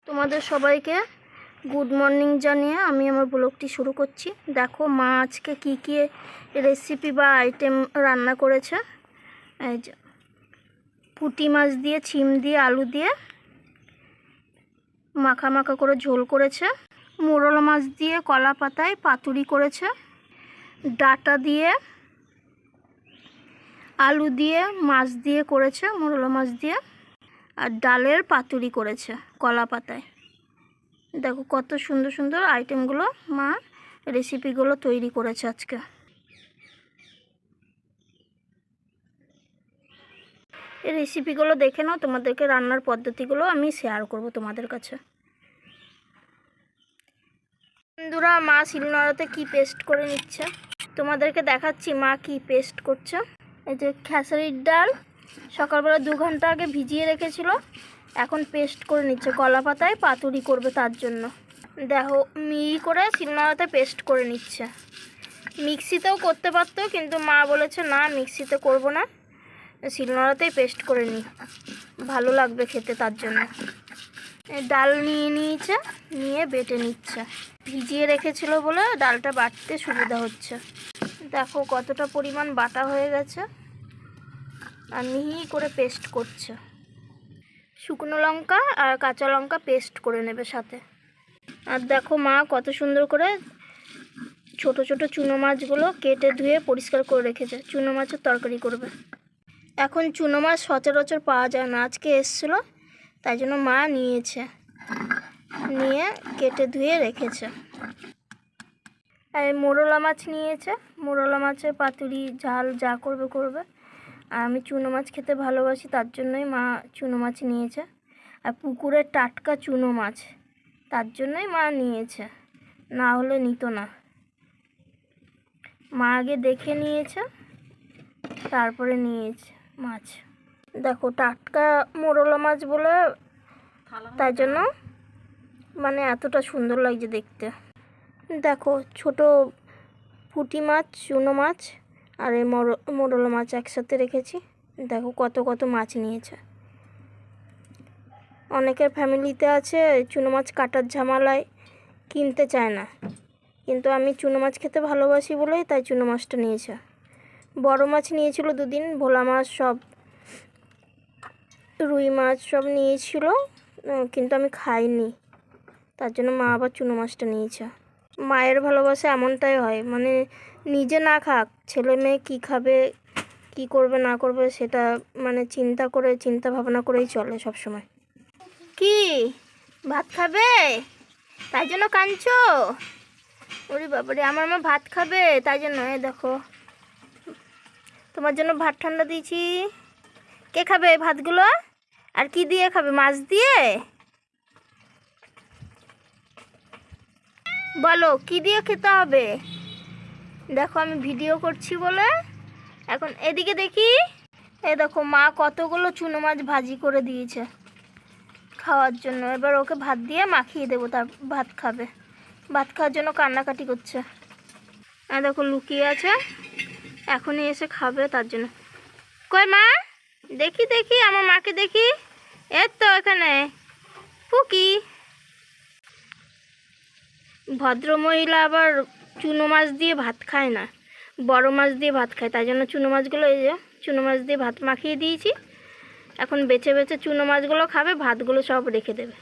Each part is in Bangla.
তোমাদের সবাইকে গুড মর্নিং জানিয়ে আমি আমার ব্লগটি শুরু করছি। দেখো মা আজকে কী কী রেসিপি বা আইটেম রান্না করেছে। এই যে পুঁটি মাছ দিয়ে শিম দিয়ে আলু দিয়ে মাখা মাখা করে ঝোল করেছে, মোরলা মাছ দিয়ে কলা পাতায় পাতুরি করেছে, ডাঁটা দিয়ে আলু দিয়ে মাছ দিয়ে করেছে মোরলা মাছ দিয়ে, আর ডালের পাতুরি করেছে কলা পাতায়। দেখো কত সুন্দর সুন্দর আইটেমগুলো মা রেসিপিগুলো তৈরি করেছে আজকে। এই রেসিপিগুলো দেখে নাও, তোমাদেরকে রান্নার পদ্ধতিগুলো আমি শেয়ার করব তোমাদের কাছে। বন্ধুরা, মা শিলনোড়াতে কি পেস্ট করে নিচ্ছে তোমাদেরকে দেখাচ্ছি। মা কি পেস্ট করছে। এই যে খেসারির ডাল সকালবেলা 2 ঘন্টা আগে ভিজিয়ে রেখেছিল, এখন পেস্ট করে নিচ্ছে, কলা পাতায় পাতুরি করবে তার জন্য। দেখো মিহি করে শিলনোড়াতে পেস্ট করে নিচ্ছে। মিক্সিতেও করতে পারতো, কিন্তু মা বলেছে না মিক্সিতে করব না, শিলনোড়াতেই পেস্ট করে নিই, ভালো লাগবে খেতে, তার জন্য। ডাল নিয়ে নিয়েছে, নিয়ে বেটে নিচ্ছে। ভিজিয়ে রেখেছিল বলে ডালটা বাটতে সুবিধা হচ্ছে। দেখো কতটা পরিমাণ বাটা হয়ে গেছে, আর মিহি করে পেস্ট করছে। শুকনো লঙ্কা আর কাঁচা লঙ্কা পেস্ট করে নেবে সাথে। আর দেখো মা কত সুন্দর করে ছোট ছোট চুনো মাছগুলো কেটে ধুয়ে পরিষ্কার করে রেখেছে, চুনো মাছের তরকারি করবে। এখন চুনো মাছ সচরাচর পাওয়া যায় না, আজকে এসেছিলো তাই জন্য মা নিয়েছে, নিয়ে কেটে ধুয়ে রেখেছে। আর মোরলা মাছ নিয়েছে, মোরলা মাছের পাতুরি ঝাল যা করবে করবে। আর আমি চুনো মাছ খেতে ভালোবাসি, তার জন্যই মা চুনো মাছ নিয়েছে। আর পুকুরের টাটকা চুনো মাছ, তার জন্যই মা নিয়েছে, না হলে নিত না। মা আগে দেখে নিয়েছে, তারপরে নিয়েছে মাছ। দেখো টাটকা মোরলা মাছ বলে তাই জন্য মানে এতটা সুন্দর লাগছে দেখতে। দেখো ছোট পুঁটি মাছ, চুনো মাছ আর এই মোরলা মাছ একসাথে রেখেছি। দেখো কত কত মাছ নিয়েছে। অনেকের ফ্যামিলিতে আছে চুনো মাছ কাটার ঝামেলায় কিনতে চায় না, কিন্তু আমি চুনো মাছ খেতে ভালোবাসি বলেই তাই চুনো মাছটা নিয়েছে। বড় মাছ নিয়েছিল 2 দিন, ভোলা মাছ সব, রুই মাছ সব নিয়েছিল, কিন্তু আমি খাইনি, তার জন্য মা আবার চুনো মাছটা নিয়েছে। মায়ের ভালোবাসা এমনটাই হয়, মানে নিজে না খাক ছেলে মেয়ে কী খাবে কী করবে না করবে সেটা মানে চিন্তা ভাবনা করেই চলে সব সময়। কি ভাত খাবে তাই জন্য কাঁদছো? ওরে বাবারে, আমার মা ভাত খাবে তাই জন্য। দেখো তোমার জন্য ভাত ঠান্ডা দিয়েছি। কে খাবে ভাতগুলো? আর কি দিয়ে খাবে? মাছ দিয়ে? বলো কি দিয়ে খেতে হবে? দেখো আমি ভিডিও করছি বলে এখন এদিকে দেখি। এই দেখো মা কতগুলো চুনো মাছ ভাজি করে দিয়েছে খাওয়ার জন্য। এবার ওকে ভাত দিয়ে মাখিয়ে দেবো, তার ভাত খাবে, ভাত খাওয়ার জন্য কান্নাকাটি করছে। আর দেখো লুকিয়ে আছে, এখনই এসে খাবে তার জন্য। কই মা? দেখি দেখি আমার মাকে দেখি। এই তো এখানে পুকি। ভদ্রমহিলা আবার চুনো মাছ দিয়ে ভাত খায় না, বড় মাছ দিয়ে ভাত খায়, তাই জন্য চুনো মাছগুলো এই যে চুনো মাছ দিয়ে ভাত মাখিয়ে দিয়েছি। এখন বেছে বেছে চুনো মাছগুলো খাবে, ভাতগুলো সব রেখে দেবে।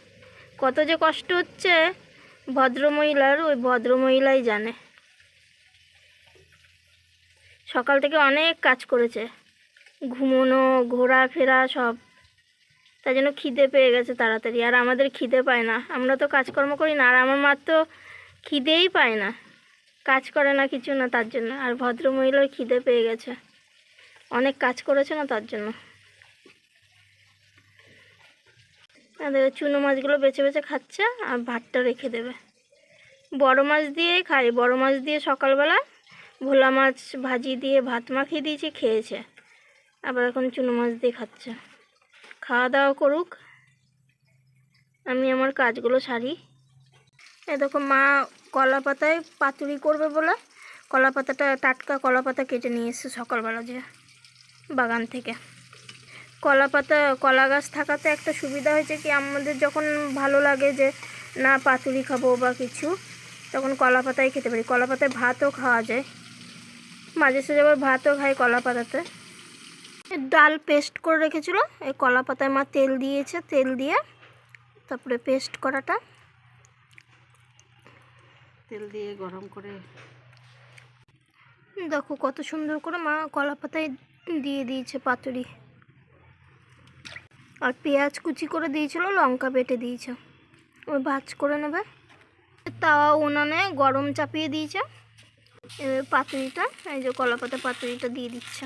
কত যে কষ্ট হচ্ছে ভদ্রমহিলার, ওই ভদ্রমহিলাই জানে। সকাল থেকে অনেক কাজ করেছে, ঘুমোনো ঘোরাফেরা সব, তাই জন্য খিদে পেয়ে গেছে তাড়াতাড়ি। আর আমাদের খিদে পায় না, আমরা তো কাজকর্ম করি না, আর আমার মা তো খিদেই পায় না, কাজ করে না কিছু না, তার জন্য। আর ভদ্রমহিলার খিদে পেয়ে গেছে, অনেক কাজ করেছে না তার জন্য। চুনো মাছগুলো বেছে বেছে খাচ্ছে, আর ভাতটা রেখে দেবে। বড় মাছ দিয়েই খাই, বড় মাছ দিয়ে সকালবেলা ভোলা মাছ ভাজি দিয়ে ভাত মাখিয়ে দিয়েছি, খেয়েছে। আবার এখন চুনো মাছ দিয়ে খাচ্ছে। খাওয়া দাওয়া করুক, আমি আমার কাজগুলো সারি। এ দেখো মা কলা পাতায় পাতুরি করবে বলে কলা পাতাটা, টাটকা কলা পাতা কেটে নিয়ে এসছে সকালবেলা যে বাগান থেকে। কলা পাতা, কলা গাছ থাকাতে একটা সুবিধা হয়েছে কি, আমাদের যখন ভালো লাগে যে না পাতুরি খাবো বা কিছু, তখন কলা পাতায় খেতে পারি। কলা পাতায় ভাতও খাওয়া যায়, মাঝে সাঝে আবার ভাতও খাই কলা পাতাতে। ডাল পেস্ট করে রেখেছিলো, এই কলা পাতায় মা তেল দিয়েছে, তেল দিয়ে তারপরে পেস্ট করাটা তেল দিয়ে গরম করে দেখো কত সুন্দর করে মা কলা পাতায় দিয়ে দিয়েছে পাতুরি। আর পেঁয়াজ কুচি করে দিয়েছিল, লঙ্কা বেটে দিয়েছে, ওই ভাজ করে নেবে। তাওয়া উনানে গরম চাপিয়ে দিয়েছে, এবার পাতুরিটা, এই যে কলা পাতা পাতুরিটা দিয়ে দিচ্ছে,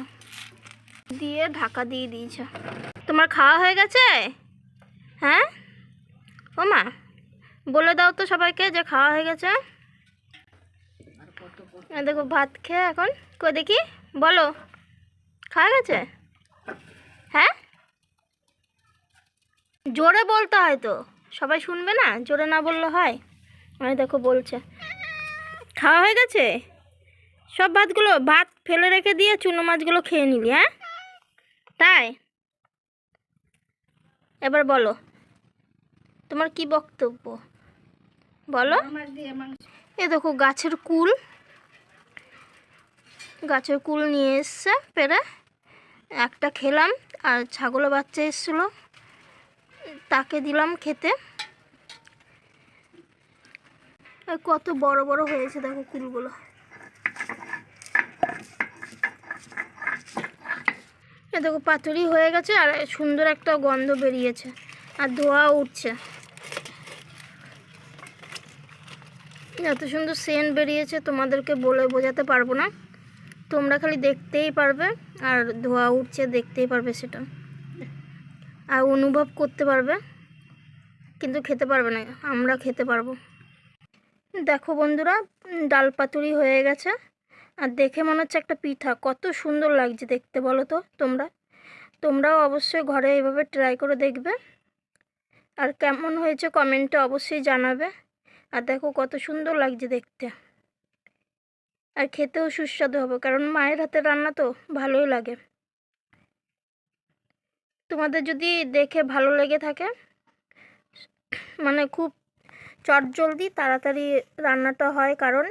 দিয়ে ঢাকা দিয়ে দিয়েছে। তোমার খাওয়া হয়ে গেছে? হ্যাঁ ও মা, বলে দাও তো সবাইকে যে খাওয়া হয়ে গেছে। দেখো ভাত খেয়ে এখন কই দেখি, বলো খাওয়া গেছে? হ্যাঁ, জোরে বলতে হয় তো, সবাই শুনবে না, জোরে না বললে হয়। আমি দেখো বলছে খাওয়া হয়ে গেছে। সব ভাতগুলো, ভাত ফেলে রেখে দিয়ে চুনো মাছগুলো খেয়ে নিলি? হ্যাঁ তাই, এবার বলো তোমার কি বক্তব্য, বলো। এ দেখো গাছের কুল, গাছের কুল নিয়ে এসছে পেরে, একটা খেলাম, আর ছাগলের বাচ্চা এসেছিলো তাকে দিলাম খেতে। কত বড় বড় হয়েছে দেখো কুলগুলো। এ দেখো পাতুরি হয়ে গেছে, আর সুন্দর একটা গন্ধ বেরিয়েছে, আর ধোয়া উঠছে, এত সুন্দর সেন্ট বেরিয়েছে তোমাদেরকে বলে বোঝাতে পারবো না। তোমরা খালি দেখতেই পারবে, আর ধোয়া উঠছে দেখতেই পারবে, সেটা আর অনুভব করতে পারবে, কিন্তু খেতে পারবে না, আমরা খেতে পারবো। দেখো বন্ধুরা, ডাল পাতুরি হয়ে গেছে, আর দেখে মনে হচ্ছে একটা পিঠা, কত সুন্দর লাগছে দেখতে বলো তো। তোমরাও অবশ্যই ঘরে এইভাবে ট্রাই করে দেখবে, আর কেমন হয়েছে কমেন্টে অবশ্যই জানাবে। আর দেখো কত সুন্দর লাগছে দেখতে, আর খেতেও সুস্বাদু হবে, কারণ মায়ের হাতের রান্না তো ভালোই লাগে। তোমাদের যদি দেখে ভালো লেগে থাকে, মানে খুব চটজলদি তাড়াতাড়ি রান্নাটা হয়, কারণ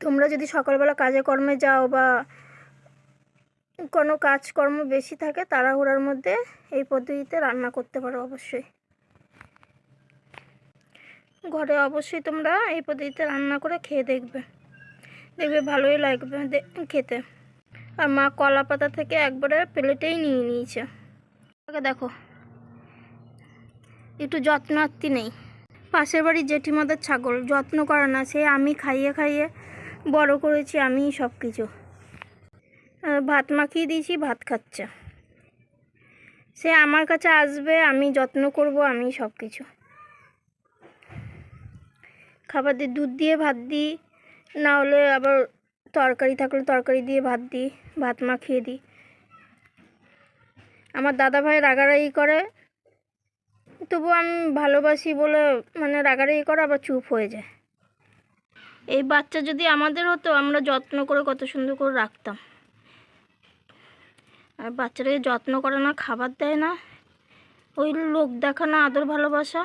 তোমরা যদি সকালবেলা কাজে কর্মে যাও বা কোনো কাজকর্ম বেশি থাকে, তাড়াহুড়ার মধ্যে এই পদ্ধতিতে রান্না করতে পারো। অবশ্যই ঘরে অবশ্যই তোমরা এই পদ্ধতিতে রান্না করে খেয়ে দেখবে, দেখবে ভালোই লাগবে খেতে। আর মা কলা পাতা থেকে একবারে প্লেটেই নিয়ে নিয়েছে। দেখো একটু যত্নার্থী নেই, পাশের বাড়ির জেঠিমাদের ছাগল, যত্ন করে না, সে আমি খাইয়ে খাইয়ে বড় করেছি, আমি সব কিছু। ভাত মাখিয়ে দিয়েছি, ভাত খাচ্ছে, সে আমার কাছে আসবে, আমি যত্ন করব, আমি সব কিছু খাবার দিই, দুধ দিয়ে ভাত দিই, না হলে আবার তরকারি থাকলে তরকারি দিয়ে ভাত দিই, ভাত মাখিয়ে দিই। আমার দাদা ভাই রাগারাগি করে, তবু আমি ভালোবাসি বলে মানে রাগারাগি করে আবার চুপ হয়ে যায়। এই বাচ্চা যদি আমাদের হতো, আমরা যত্ন করে কত সুন্দর করে রাখতাম, আর বাচ্চাটাকে যত্ন করে না, খাবার দেয় না, ওই লোক দেখানো আদর ভালোবাসা।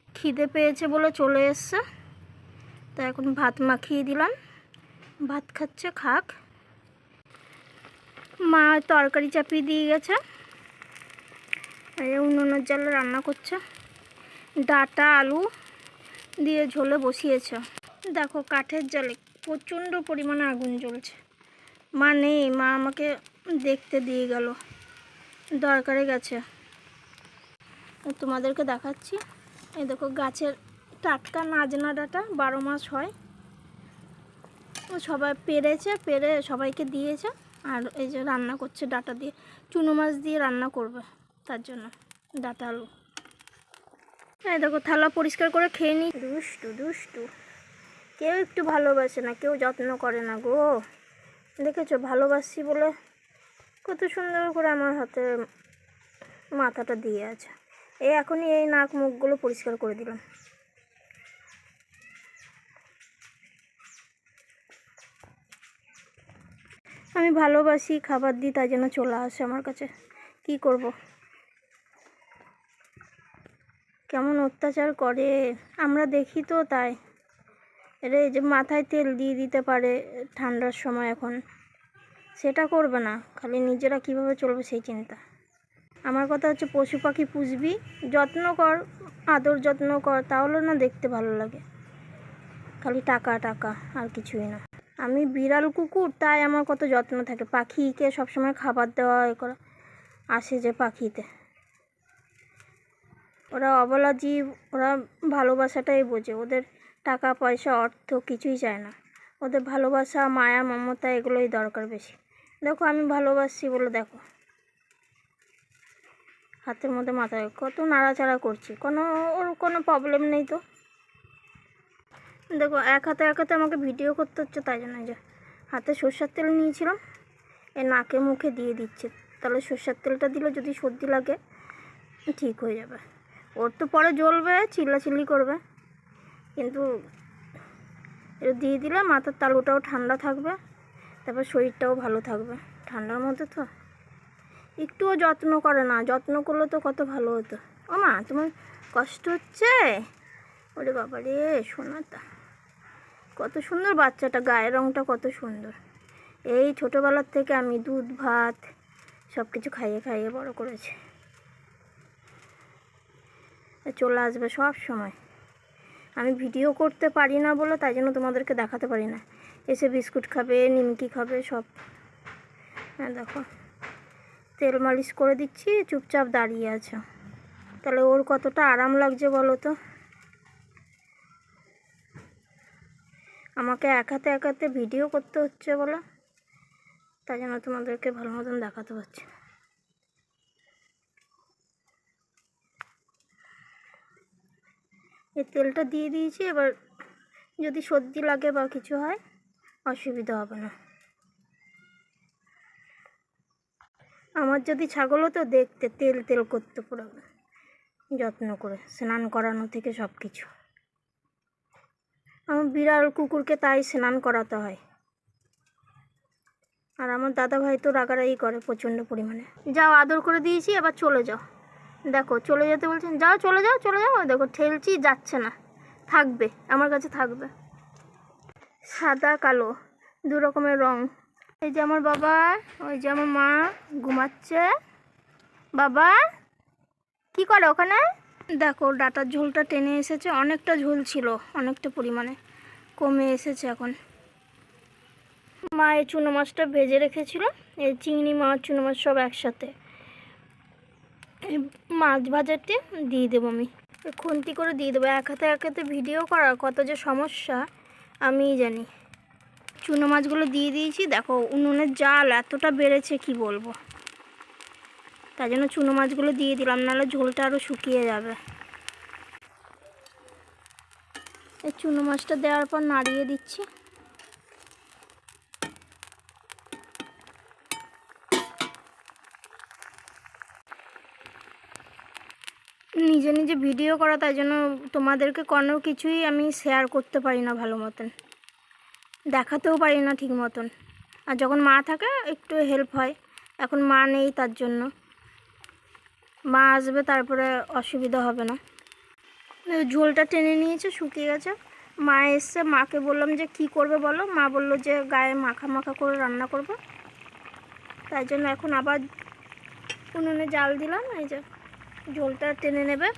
খিদে পেয়েছে বলে চলে এসছে, তা এখন ভাত মাখিয়ে দিলাম, ভাত খাচ্ছে, খাক। মা তরকারি চাপিয়ে দিয়ে গেছে, উনুনের জালে রান্না করছে, ডাঁটা আলু দিয়ে ঝোলে বসিয়েছে। দেখো কাঠের জালে প্রচণ্ড পরিমাণে আগুন জ্বলছে। মা নেই, মা আমাকে দেখতে দিয়ে গেল, দরকারে গেছে। তোমাদেরকে দেখাচ্ছি, এই দেখো গাছের টাটকা নাজনা ডাঁটা, 12 মাস হয়, সবাই পেরেছে, পেরে সবাইকে দিয়েছে। আর এই যে রান্না করছে ডাঁটা দিয়ে, চুনো মাছ দিয়ে রান্না করবে, তার জন্য ডাঁটা আলু। এই দেখো থালা পরিষ্কার করে খেয়ে নি। দুষ্টু দুষ্টু, কেউ একটু ভালোবাসে না, কেউ যত্ন করে না গো। দেখেছো, ভালোবাসি বলে কত সুন্দর করে আমার হাতে মাথাটা দিয়ে আছে। এখনই এই নাক মুখগুলো পরিষ্কার করে দিলাম। আমি ভালোবাসি, খাবার দিই, তাই জন্য চলে আসে আমার কাছে। কি করব? কেমন অত্যাচার করে আমরা দেখি তো, তাই। এরা এই যে মাথায় তেল দিয়ে দিতে পারে ঠান্ডার সময়, এখন সেটা করবে না, খালি নিজেরা কিভাবে চলবে সেই চিন্তা। আমার কথা হচ্ছে পশু পাখি পুষবি, যত্ন কর, আদর যত্ন কর, তাহলে না দেখতে ভালো লাগে। খালি টাকা টাকা আর কিছুই না। আমি বিড়াল কুকুর, তাই আমার কত যত্ন থাকে। পাখিকে সবসময় খাবার দেওয়া এ করা আসে যে পাখিতে। ওরা অবলা জীব, ওরা ভালোবাসাটাই বোঝে। ওদের টাকা পয়সা অর্থ কিছুই চায় না, ওদের ভালোবাসা মায়া মমতা এগুলোই দরকার বেশি। দেখো আমি ভালোবাসি বলে দেখো হাতের মধ্যে মাথায় কত নাড়াচাড়া করছি, ওর কোনো প্রবলেম নেই তো। দেখো এক হাতে আমাকে ভিডিও করতে হচ্ছে, তাই জন্য যে হাতে সর্ষের তেল নিয়েছিলাম, নাকে মুখে দিয়ে দিচ্ছে। তাহলে সর্ষের তেলটা দিলে যদি সর্দি লাগে ঠিক হয়ে যাবে। ওর তো পরে জ্বলবে, চিল্লাচিল্লি করবে, কিন্তু এটা দিয়ে দিলে মাথার তালুটাও ঠান্ডা থাকবে, তারপর শরীরটাও ভালো থাকবে। ঠান্ডার মধ্যে তো একটুও যত্ন করে না, যত্ন করলে তো কত ভালো হতো। ও মা, তোমার কষ্ট হচ্ছে? ওরে বাবা রে, সোনাটা কত সুন্দর, বাচ্চাটা গায়ের রঙটা কত সুন্দর। এই ছোটোবেলার থেকে আমি দুধ ভাত সব কিছু খাইয়ে খাইয়ে বড় করেছি। চলে আসবে সব সময়। আমি ভিডিও করতে পারি না বলে তাই জন্য তোমাদেরকে দেখাতে পারি না। এসে বিস্কুট খাবে, নিমকি খাবে সব। হ্যাঁ দেখো তেল মালিশ করে দিচ্ছি, চুপচাপ দাঁড়িয়ে আছে। তাহলে ওর কতটা আরাম লাগছে বলো তো। আমাকে এক হাতে ভিডিও করতে হচ্ছে বলে, তাই জন্য তোমাদেরকে ভালো মতন দেখাতে পারছি না। এই তেলটা দিয়ে দিয়েছি, এবার যদি সর্দি লাগে বা কিছু হয় অসুবিধা হবে না। আমার যদি ছাগল হতো দেখতে তেল তেল করতে পুরো যত্ন করে, স্নান করানো থেকে সব কিছু। আমার বিড়াল কুকুরকে তাই স্নান করাতে হয়। আর আমার দাদা ভাই তো রাগারাগি করে প্রচণ্ড পরিমাণে। যাও, আদর করে দিয়েছি, এবার চলে যাও। দেখো চলে যেতে বলছেন, যাও চলে যাও চলে যাও। দেখো ঠেলছি, যাচ্ছে না, থাকবে আমার কাছে থাকবে। সাদা কালো দু রকমের রং। এই যে আমার বাবা, ওই যে আমার মা ঘুমাচ্ছে। বাবা কি করে ওখানে? দেখো ডাটার ঝোলটা টেনে এসেছে, অনেকটা ঝোল ছিল, অনেকটা পরিমাণে কমে এসেছে এখন। মা এই চুনো মাছটা ভেজে রেখেছিল, এই চিংড়ি মাছ চুনো মাছ সব একসাথে মাছ ভাজাতে দিয়ে দেবো। আমি খুন্তি করে দিয়ে দেবো। এক হাতে ভিডিও করা কত যে সমস্যা আমিই জানি। চুনো মাছগুলো দিয়ে দিয়েছি। দেখো উনুনের জাল এতটা বেড়েছে কি বলবো, তাই জন্য চুনো মাছগুলো দিয়ে দিলাম, নাহলে ঝোলটা আরও শুকিয়ে যাবে। এই চুনো মাছটা দেওয়ার পর নাড়িয়ে দিচ্ছি। নিজে নিজে ভিডিও করা, তাই জন্য তোমাদেরকে কোনো কিছুই আমি শেয়ার করতে পারি না ভালো মতন, দেখাতেও পারি না ঠিক মতন। আর যখন মা থাকে একটু হেল্প হয়, এখন মা নেই, তার জন্য মা আসবে তারপরে অসুবিধা হবে না। ঝোলটা টেনে নিয়েছে, শুকিয়ে গেছে। মা এসছে, মাকে বললাম যে কি করবে বলো। মা বললো যে গায়ে মাখা মাখা করে রান্না করবে, তাই জন্য এখন আবার উনুনে জাল দিলাম। এই যে ঝোলটা টেনে নেবে,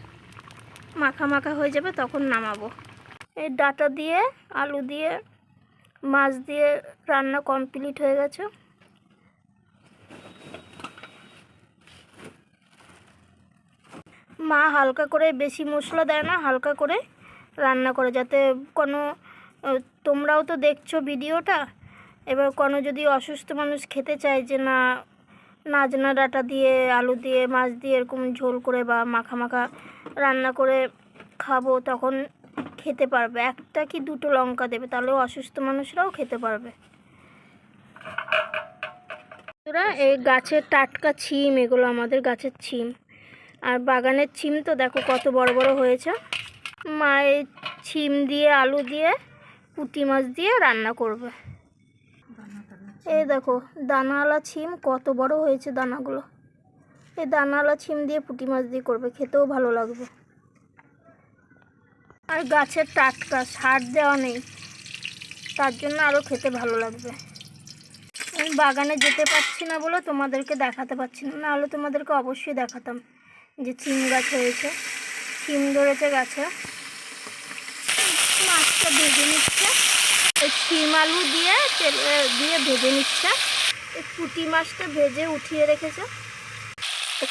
মাখা মাখা হয়ে যাবে, তখন নামাবো। এই ডাটা দিয়ে আলু দিয়ে মাছ দিয়ে রান্না কমপ্লিট হয়ে গেছে। মা হালকা করে, বেশি মশলা দেয় না, হালকা করে রান্না করে, যাতে কোনো, তোমরাও তো দেখছো ভিডিওটা, এবার কোনো যদি অসুস্থ মানুষ খেতে চায় যে না নাজনা ডাটা দিয়ে আলু দিয়ে মাছ দিয়ে এরকম ঝোল করে বা মাখা মাখা রান্না করে খাবো, তখন খেতে পারবে। একটা কি দুটো লঙ্কা দেবে, তাহলেও অসুস্থ মানুষরাও খেতে পারবে। এই গাছের টাটকা ছিম, এগুলো আমাদের গাছের ছিম, আর বাগানের ছিম তো দেখো কত বড় বড় হয়েছে। মা এই ছিম দিয়ে আলু দিয়ে পুঁটি মাছ দিয়ে রান্না করবে। এই দেখো দানাওয়ালা ছিম কত বড় হয়েছে দানাগুলো। এই দানাওয়ালা ছিম দিয়ে পুঁটি মাছ দিয়ে করবে, খেতেও ভালো লাগবে। আর গাছের টাটকা, সার দেওয়া নেই, তার জন্য আরও খেতে ভালো লাগবে। আমি বাগানে যেতে পারছি না বলে তোমাদেরকে দেখাতে পারছি না, নাহলে তোমাদেরকে অবশ্যই দেখাতাম যে ছিম গাছ হয়েছে, ছিম ধরেছে গাছে। মাছটা ভেজে নিচ্ছে, এই ছিম আলু দিয়ে তেল দিয়ে ভেজে নিচ্ছে। এই পুঁটি মাছটা ভেজে উঠিয়ে রেখেছে,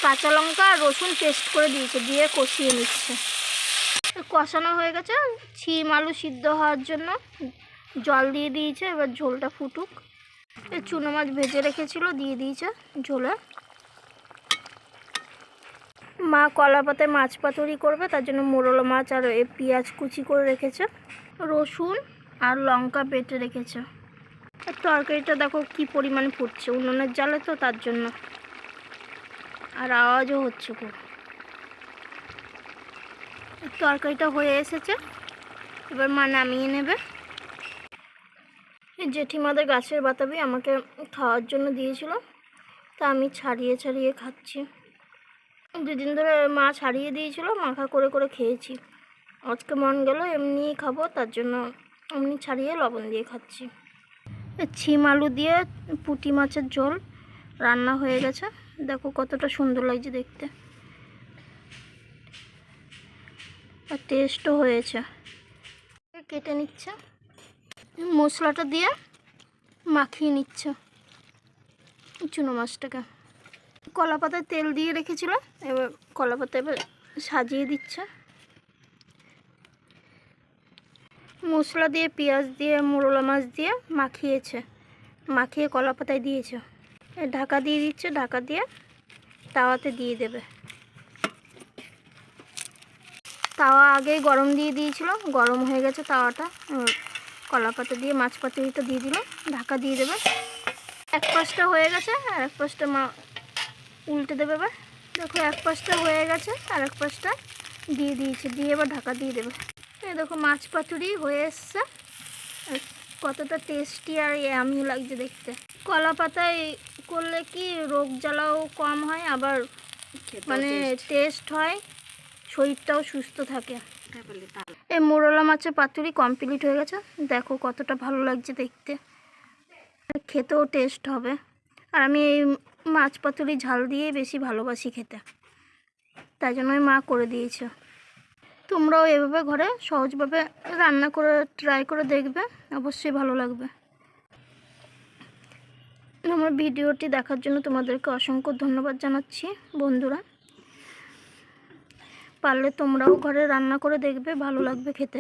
কাঁচা লঙ্কা আর রসুন পেস্ট করে দিয়েছে, দিয়ে কষিয়ে নিচ্ছে। কষানো হয়ে গেছে, ছিম আলু সিদ্ধ হওয়ার জন্য জল দিয়ে দিয়েছে, এবার ঝোলটা ফুটুক। এই চুনো মাছ ভেজে রেখেছিল, দিয়ে দিয়েছে ঝোলে। মা কলা পাতায় মাছ পাতুরি করবে, তার জন্য মোরলা মাছ আর এই পেঁয়াজ কুচি করে রেখেছে, রসুন আর লঙ্কা বেটে রেখেছে। আর তরকারিটা দেখো কি পরিমাণে ফুটছে, উনুনের জালে তো তার জন্য, আর আওয়াজও হচ্ছে খুব। তরকারিটা হয়ে এসেছে, এবার মা নামিয়ে নেবে। এই জেঠিমাদের গাছের বাতাবি আমাকে খাওয়ার জন্য দিয়েছিল, তা আমি ছাড়িয়ে ছাড়িয়ে খাচ্ছি। দুদিন ধরে মা ছাড়িয়ে দিয়েছিল, মাখা করে করে খেয়েছি। আজকে মন গেল এমনিই খাবো, তার জন্য এমনি ছাড়িয়ে লবণ দিয়ে খাচ্ছি। ছিম আলু দিয়ে পুঁটি মাছের ঝোল রান্না হয়ে গেছে, দেখো কতটা সুন্দর লাগছে দেখতে, আর টেস্টও হয়েছে। কেটে নিচ্ছে, মশলাটা দিয়ে মাখিয়ে নিচ্ছে চুনো মাছটাকে। কলা পাতায় তেল দিয়ে রেখেছিল, এবার কলা পাতা এবার সাজিয়ে দিচ্ছে। মশলা দিয়ে পেঁয়াজ দিয়ে মোরলা মাছ দিয়ে মাখিয়েছে, মাখিয়ে কলা পাতায় দিয়েছে। ঢাকা দিয়ে দিচ্ছে, ঢাকা দিয়ে তাওয়াতে দিয়ে দেবে। তাওয়া আগেই গরম দিয়ে দিয়েছিল, গরম হয়ে গেছে তাওয়াটা। কলা পাতা দিয়ে মাছ পাতুরিটা দিয়ে দিল, ঢাকা দিয়ে দেবে। এক পাশটা হয়ে গেছে, আর এক পাশটা মা উল্টে দেবে। এবার দেখো এক পাশটা হয়ে গেছে, আর এক পাশটা দিয়ে দিয়েছে, দিয়ে এবার ঢাকা দিয়ে দেবে। এই দেখো মাছ পাতুরি হয়ে এসছে, কতটা টেস্টি আর ইয়ামি লাগছে দেখতে। কলা পাতায় করলে কি রোগ জ্বালাও কম হয়, আবার মানে টেস্ট হয়, শরীরটাও সুস্থ থাকে। এই মোরলা মাছের পাতুরি কমপ্লিট হয়ে গেছে, দেখো কতটা ভালো লাগছে দেখতে, খেতেও টেস্ট হবে। আর আমি এই মাছ পাতুরি ঝাল দিয়ে বেশি ভালোবাসি খেতে, তাই জন্যই মা করে দিয়েছে। তোমরাও এভাবে ঘরে সহজভাবে রান্না করে ট্রাই করে দেখবে, অবশ্যই ভালো লাগবে। আমার ভিডিওটি দেখার জন্য তোমাদেরকে অসংখ্য ধন্যবাদ জানাচ্ছি বন্ধুরা। পারলে তোমরাও ঘরে রান্না করে দেখবে, ভালো লাগবে খেতে।